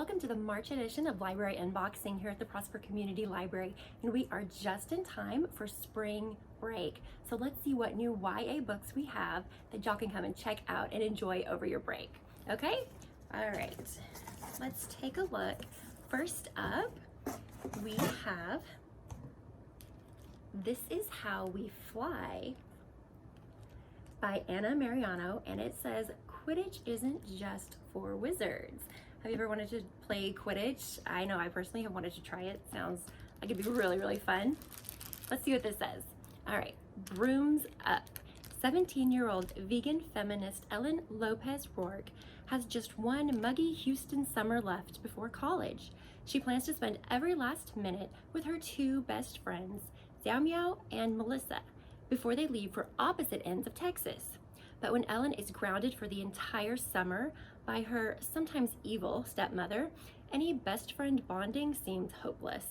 Welcome to the March edition of Library Unboxing here at the Prosper Community Library, and we are just in time for spring break. So let's see what new YA books we have that y'all can come and check out and enjoy over your break. Okay? All right, let's take a look. First up, we have This Is How We Fly by Anna Mariano, and it says, Quidditch isn't just for wizards. Have you ever wanted to play Quidditch? I know I personally have wanted to try it. Sounds like it'd be really, really fun. Let's see what this says. All right, Brooms Up. 17-year-old vegan feminist Ellen Lopez Rourke has just one muggy Houston summer left before college. She plans to spend every last minute with her two best friends, Xiao and Melissa, before they leave for opposite ends of Texas. But when Ellen is grounded for the entire summer by her sometimes evil stepmother, any best friend bonding seems hopeless.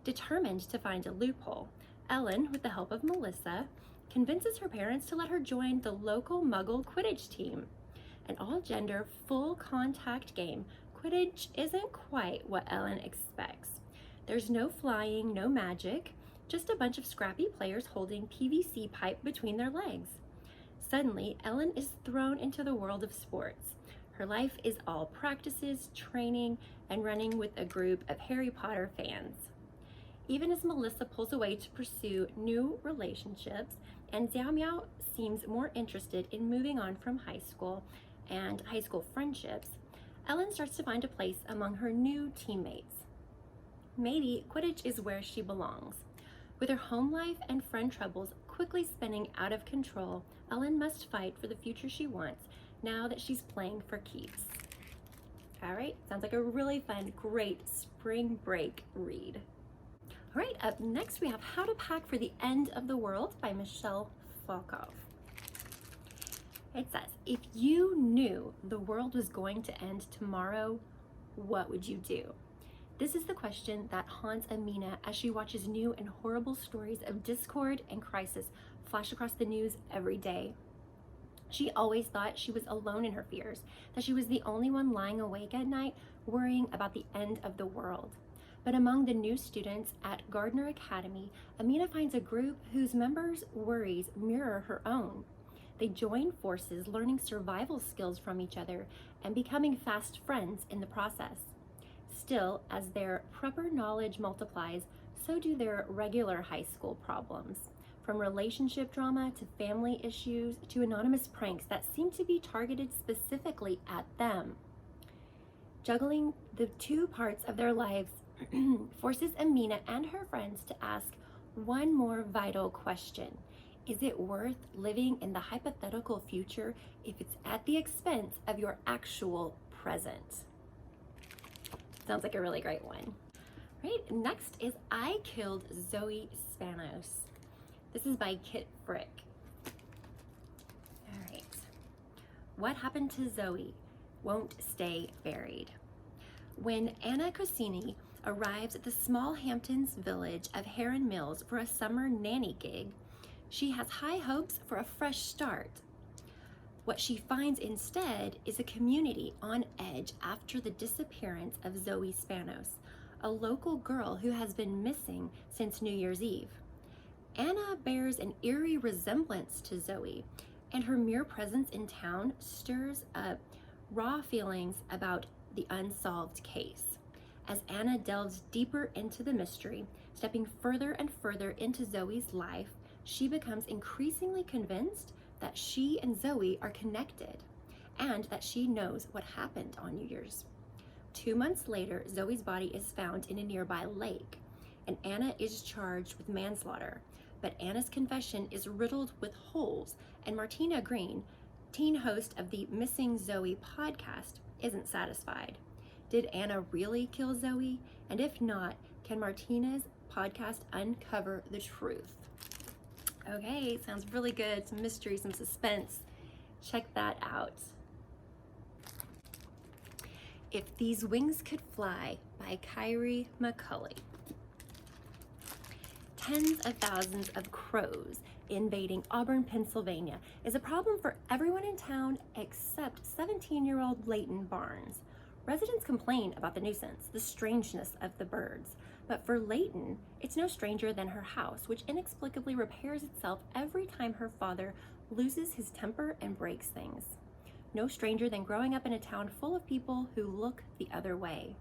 Determined to find a loophole, Ellen, with the help of Melissa, convinces her parents to let her join the local Muggle Quidditch team. An all-gender, full-contact game, Quidditch isn't quite what Ellen expects. There's no flying, no magic, just a bunch of scrappy players holding PVC pipe between their legs. Suddenly, Ellen is thrown into the world of sports. Her life is all practices, training, and running with a group of Harry Potter fans. Even as Melissa pulls away to pursue new relationships, and Xiao seems more interested in moving on from high school and high school friendships, Ellen starts to find a place among her new teammates. Maybe Quidditch is where she belongs. With her home life and friend troubles quickly spinning out of control, Ellen must fight for the future she wants now that she's playing for keeps. All right, sounds like a really fun, great spring break read. All right, up next we have How to Pack for the End of the World by Michelle Falkoff. It says, if you knew the world was going to end tomorrow, what would you do? This is the question that haunts Amina as she watches new and horrible stories of discord and crisis flash across the news every day. She always thought she was alone in her fears, that she was the only one lying awake at night worrying about the end of the world. But among the new students at Gardner Academy, Amina finds a group whose members' worries mirror her own. They join forces, learning survival skills from each other and becoming fast friends in the process. Still, as their prepper knowledge multiplies, so do their regular high school problems. From relationship drama to family issues to anonymous pranks that seem to be targeted specifically at them. Juggling the two parts of their lives forces Amina and her friends to ask one more vital question. Is it worth living in the hypothetical future if it's at the expense of your actual present? Sounds like a really great one. Right, next is I Killed Zoe Spanos. This is by Kit Frick. All right. What happened to Zoe won't stay buried. When Anna Cosini arrives at the small Hamptons village of Heron Mills for a summer nanny gig, she has high hopes for a fresh start. What she finds instead is a community on edge after the disappearance of Zoe Spanos, a local girl who has been missing since New Year's Eve. Anna bears an eerie resemblance to Zoe, and her mere presence in town stirs up raw feelings about the unsolved case. As Anna delves deeper into the mystery, stepping further and further into Zoe's life, she becomes increasingly convinced that she and Zoe are connected and that she knows what happened on New Year's. 2 months later, Zoe's body is found in a nearby lake, and Anna is charged with manslaughter. But Anna's confession is riddled with holes, and Martina Green, teen host of the Missing Zoe podcast, isn't satisfied. Did Anna really kill Zoe? And if not, can Martina's podcast uncover the truth? Okay, sounds really good. Some mystery, some suspense. Check that out. If These Wings Could Fly by Kyrie McCulley. Tens of thousands of crows invading Auburn, Pennsylvania is a problem for everyone in town except 17-year-old Leighton Barnes. Residents complain about the nuisance, the strangeness of the birds, but for Layton, it's no stranger than her house, which inexplicably repairs itself every time her father loses his temper and breaks things. No stranger than growing up in a town full of people who look the other way.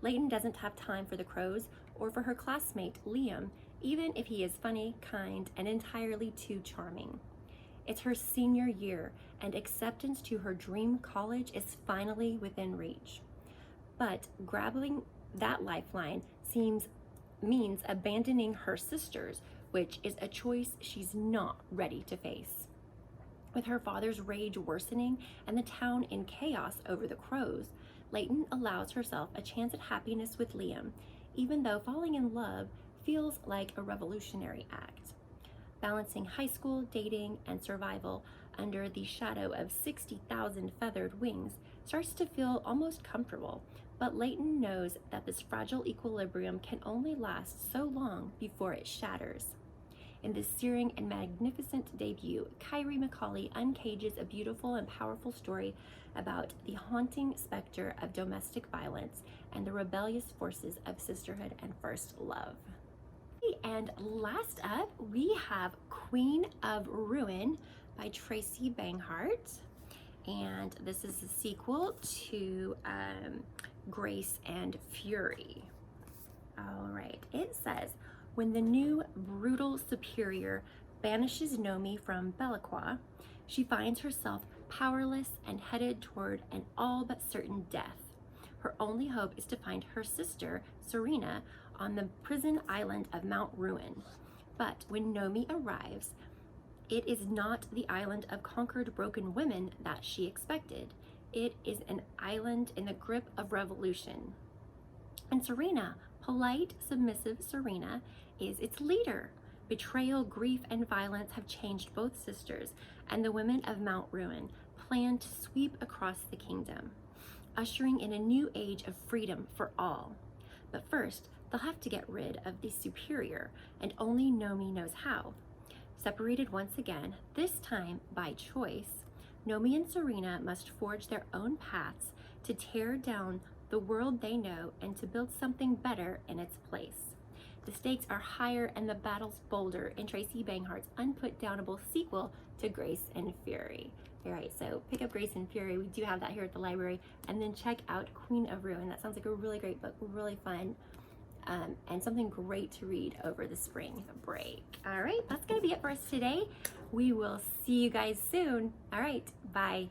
Layton doesn't have time for the crows or for her classmate, Liam, even if he is funny, kind, and entirely too charming. It's her senior year, and acceptance to her dream college is finally within reach. But grabbing that lifeline means abandoning her sisters, which is a choice she's not ready to face. With her father's rage worsening and the town in chaos over the crows, Layton allows herself a chance at happiness with Liam, even though falling in love feels like a revolutionary act. Balancing high school, dating, and survival under the shadow of 60,000 feathered wings starts to feel almost comfortable, but Layton knows that this fragile equilibrium can only last so long before it shatters. In this searing and magnificent debut, Kyrie McCauley uncages a beautiful and powerful story about the haunting specter of domestic violence and the rebellious forces of sisterhood and first love. And last up, we have Queen of Ruin by Tracy Banghart. And this is a sequel to Grace and Fury. All right, it says, when the new brutal superior banishes Nomi from Belaqua, she finds herself powerless and headed toward an all but certain death. Her only hope is to find her sister, Serena, on the prison island of Mount Ruin. But when Nomi arrives, it is not the island of conquered broken women that she expected. It is an island in the grip of revolution. And Serena, polite, submissive Serena, is its leader. Betrayal, grief, and violence have changed both sisters, and the women of Mount Ruin plan to sweep across the kingdom, ushering in a new age of freedom for all. But first, they'll have to get rid of the superior, and only Nomi knows how. Separated once again, this time by choice, Nomi and Serena must forge their own paths to tear down the world they know and to build something better in its place. The stakes are higher and the battles bolder in Tracy Banghart's unputdownable sequel to Grace and Fury. All right, so pick up Grace and Fury. We do have that here at the library. And then check out Queen of Ruin. That sounds like a really great book, really fun, and something great to read over the spring break. All right, that's going to be it for us today. We will see you guys soon. All right, bye.